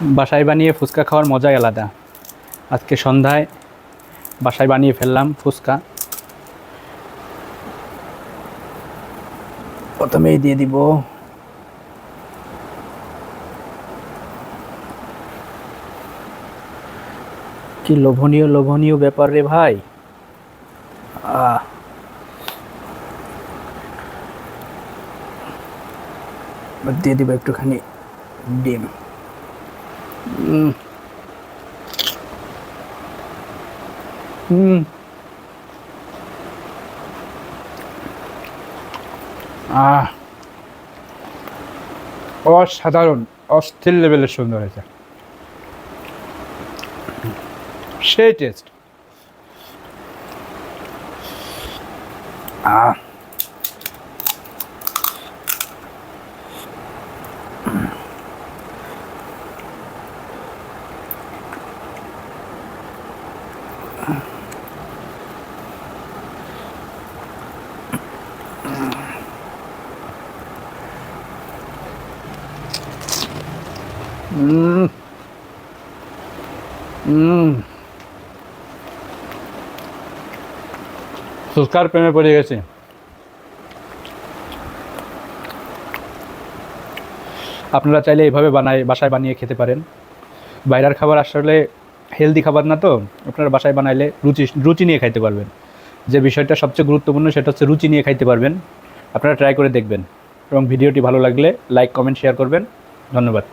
বাসায় বানিয়ে ফুচকা খাওয়ার মজাই আলাদা। আজকে সন্ধ্যায় বাসায় বানিয়ে ফেললাম ফুচকা। প্রথমেই দিয়ে দিব কি লোভনীয় লোভনীয় ব্যাপার রে ভাই। দিয়ে দিব একটুখানি ডিম। অসাধারণ, অস্থির লেভেলের সুন্দর হয়েছে, সেই টেস্ট। ফুচকার প্রেমে পড়ে গেছে। আপনারা চাইলে এইভাবে বাসায় বানিয়ে খেতে পারেন। বাইরের খাবার আসলে হেলদি খাবার না, তো আপনারা বাসায় বানাইলে রুচি নিয়ে খাইতে পারবেন। যে বিষয়টা সবচেয়ে গুরুত্বপূর্ণ সেটা হচ্ছে রুচি নিয়ে খাইতে পারবেন। আপনারা ট্রাই করে দেখবেন এবং ভিডিওটি ভালো লাগলে লাইক, কমেন্ট, শেয়ার করবেন। ধন্যবাদ।